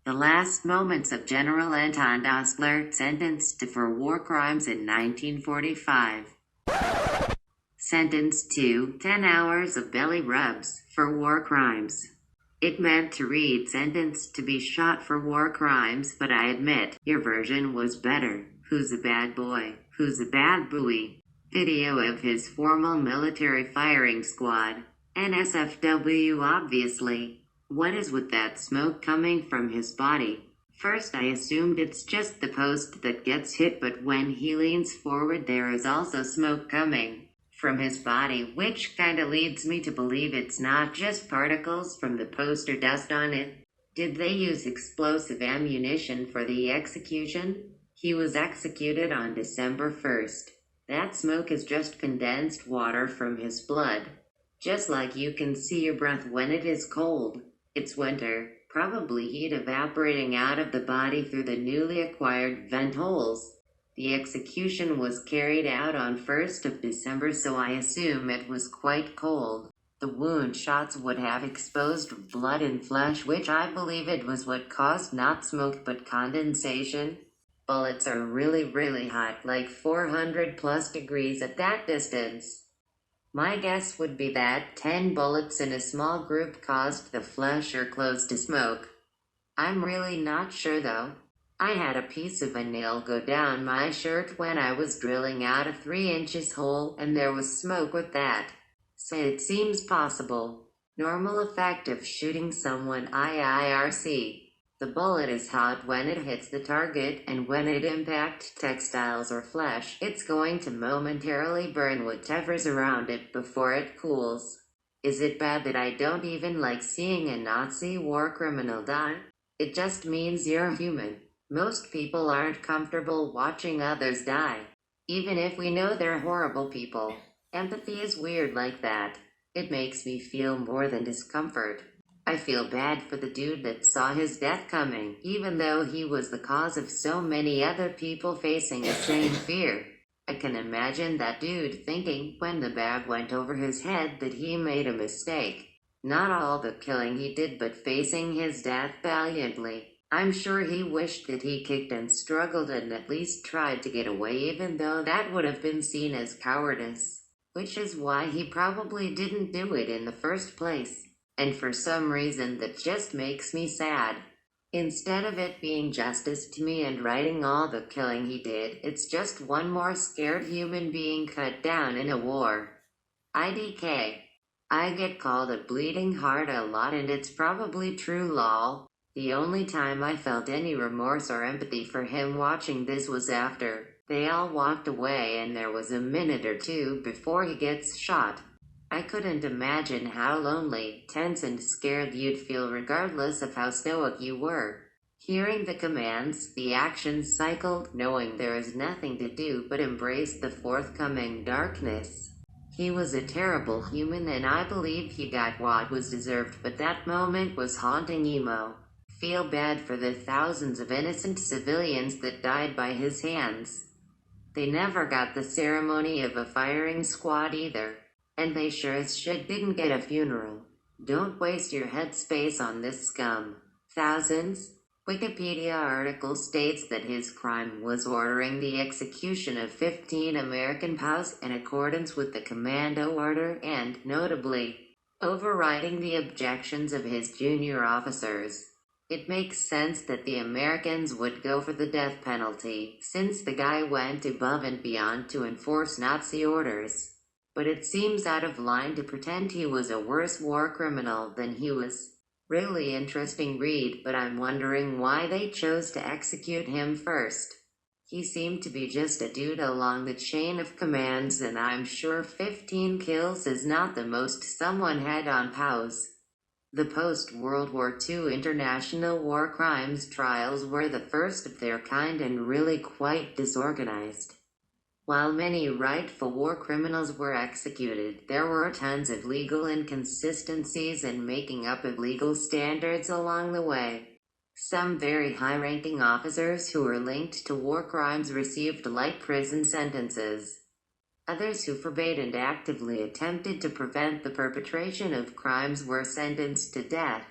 The last moments of General Anton Dostler, sentenced for war crimes in 1945. Sentenced to 10 hours of belly rubs for war crimes. It meant to read sentenced to be shot for war crimes, but I admit, your version was better. Who's a bad boy? Who's a bad boy? Video of his formal military firing squad. NSFW obviously. What is with that smoke coming from his body? First I assumed it's just the post that gets hit, but when he leans forward there is also smoke coming from his body, which kinda leads me to believe it's not just particles from the post or dust on it. Did they use explosive ammunition for the execution? He was executed on December 1st. That smoke is just condensed water from his blood. Just like you can see your breath when it is cold. It's winter, probably heat evaporating out of the body through the newly acquired vent holes. The execution was carried out on 1st of December, so I assume it was quite cold. The wound shots would have exposed blood and flesh, which I believe it was what caused not smoke but condensation. Bullets are really hot, like 400 plus degrees at that distance. My guess would be that 10 bullets in a small group caused the flesh or clothes to smoke. I'm really not sure though. I had a piece of a nail go down my shirt when I was drilling out a 3-inch hole, and there was smoke with that. So it seems possible. Normal effect of shooting someone IIRC. The bullet is hot when it hits the target, and when it impacts textiles or flesh, it's going to momentarily burn whatever's around it before it cools. Is it bad that I don't even like seeing a Nazi war criminal die? It just means you're human. Most people aren't comfortable watching others die, even if we know they're horrible people. Empathy is weird like that. It makes me feel more than discomfort. I feel bad for the dude that saw his death coming, even though he was the cause of so many other people facing the same fear. I can imagine that dude thinking, when the bag went over his head, that he made a mistake. Not all the killing he did, but facing his death valiantly. I'm sure he wished that he kicked and struggled and at least tried to get away, even though that would have been seen as cowardice. Which is why he probably didn't do it in the first place. And for some reason that just makes me sad. Instead of it being justice to me and righting all the killing he did, it's just one more scared human being cut down in a war. IDK. I get called a bleeding heart a lot, and it's probably true, lol. The only time I felt any remorse or empathy for him watching this was after they all walked away and there was a minute or two before he gets shot. I couldn't imagine how lonely, tense and scared you'd feel regardless of how stoic you were. Hearing the commands, the actions cycled, knowing there is nothing to do but embrace the forthcoming darkness. He was a terrible human, and I believe he got what was deserved, but that moment was haunting emo. Feel bad for the thousands of innocent civilians that died by his hands. They never got the ceremony of a firing squad either. And they sure as shit didn't get a funeral. Don't waste your headspace on this scum. Thousands? Wikipedia article states that his crime was ordering the execution of 15 American POWs in accordance with the commando order and, notably, overriding the objections of his junior officers. It makes sense that the Americans would go for the death penalty, since the guy went above and beyond to enforce Nazi orders. But it seems out of line to pretend he was a worse war criminal than he was. Really interesting read, but I'm wondering why they chose to execute him first. He seemed to be just a dude along the chain of commands, and I'm sure 15 kills is not the most someone had on POWs. The post-World War II international war crimes trials were the first of their kind and really quite disorganized. While many rightful war criminals were executed, there were tons of legal inconsistencies and making up of legal standards along the way. Some very high-ranking officers who were linked to war crimes received light prison sentences. Others who forbade and actively attempted to prevent the perpetration of crimes were sentenced to death.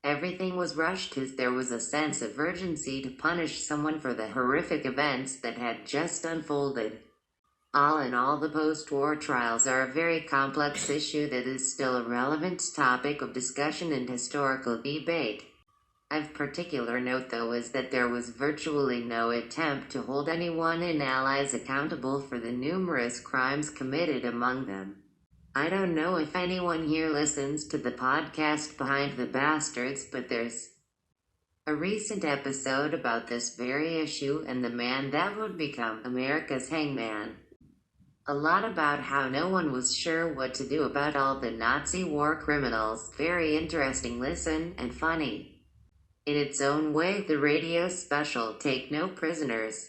Everything was rushed as there was a sense of urgency to punish someone for the horrific events that had just unfolded. All in all, the post-war trials are a very complex issue that is still a relevant topic of discussion and historical debate. Of particular note, though, is that there was virtually no attempt to hold anyone in Allies accountable for the numerous crimes committed among them. I don't know if anyone here listens to the podcast Behind the Bastards, but there's a recent episode about this very issue and the man that would become America's hangman. A lot about how no one was sure what to do about all the Nazi war criminals. Very interesting listen and funny. In its own way, the radio special Take No Prisoners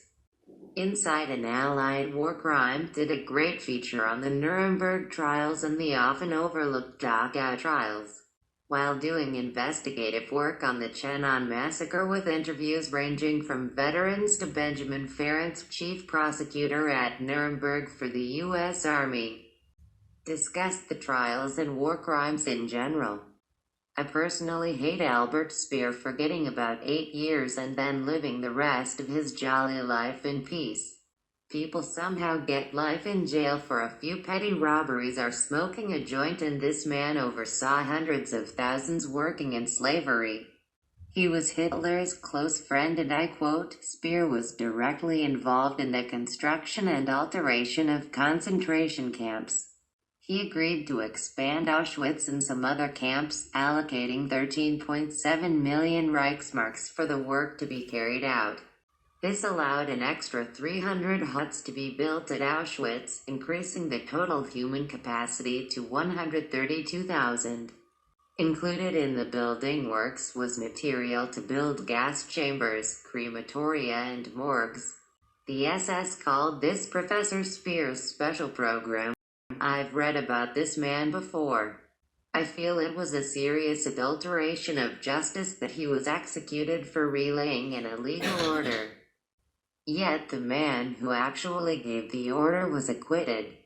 Inside an Allied War Crime did a great feature on the Nuremberg trials and the often overlooked Dachau trials, while doing investigative work on the Chenon massacre with interviews ranging from veterans to Benjamin Ferencz, chief prosecutor at Nuremberg for the U.S. Army. Discussed the trials and war crimes in general. I personally hate Albert Speer for getting about 8 years and then living the rest of his jolly life in peace. People somehow get life in jail for a few petty robberies or smoking a joint, and this man oversaw hundreds of thousands working in slavery. He was Hitler's close friend, and I quote, Speer was directly involved in the construction and alteration of concentration camps. He agreed to expand Auschwitz and some other camps, allocating 13.7 million Reichsmarks for the work to be carried out. This allowed an extra 300 huts to be built at Auschwitz, increasing the total human capacity to 132,000. Included in the building works was material to build gas chambers, crematoria, and morgues. The SS called this Professor Speer's special program. I've read about this man before. I feel it was a serious adulteration of justice that he was executed for relaying an illegal order. Yet the man who actually gave the order was acquitted.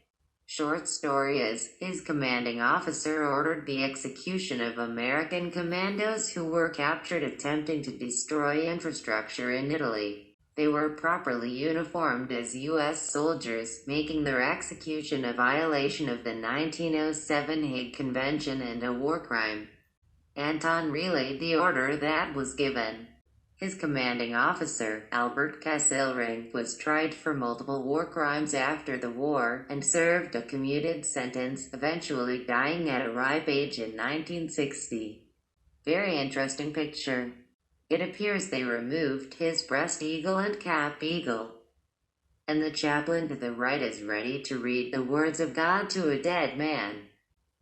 Short story is, his commanding officer ordered the execution of American commandos who were captured attempting to destroy infrastructure in Italy. They were properly uniformed as U.S. soldiers, making their execution a violation of the 1907 Hague Convention and a war crime. Anton relayed the order that was given. His commanding officer, Albert Kesselring, was tried for multiple war crimes after the war and served a commuted sentence, eventually dying at a ripe age in 1960. Very interesting picture. It appears they removed his breast eagle and cap eagle. And the chaplain to the right is ready to read the words of God to a dead man.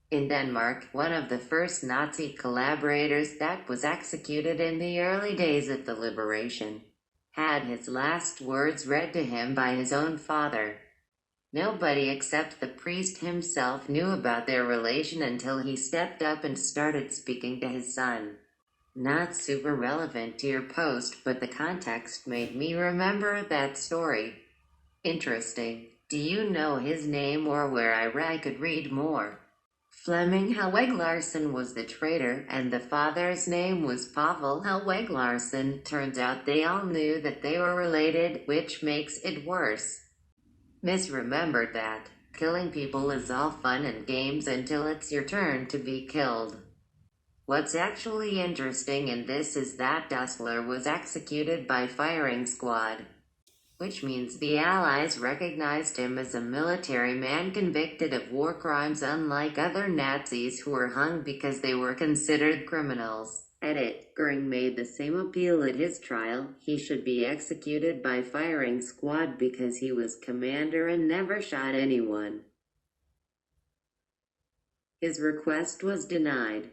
In Denmark, one of the first Nazi collaborators that was executed in the early days of the liberation had his last words read to him by his own father. Nobody except the priest himself knew about their relation until he stepped up and started speaking to his son. Not super relevant to your post, but the context made me remember that story. Interesting. Do you know his name or where I could read more? Flemming Helweg Larsen was the traitor, and the father's name was Pavel Helweg Larsen. Turns out they all knew that they were related, which makes it worse. Misremembered that. Killing people is all fun and games until it's your turn to be killed. What's actually interesting in this is that Dostler was executed by firing squad, which means the Allies recognized him as a military man convicted of war crimes, unlike other Nazis who were hung because they were considered criminals. Edit. Göring made the same appeal at his trial. He should be executed by firing squad because he was commander and never shot anyone. His request was denied.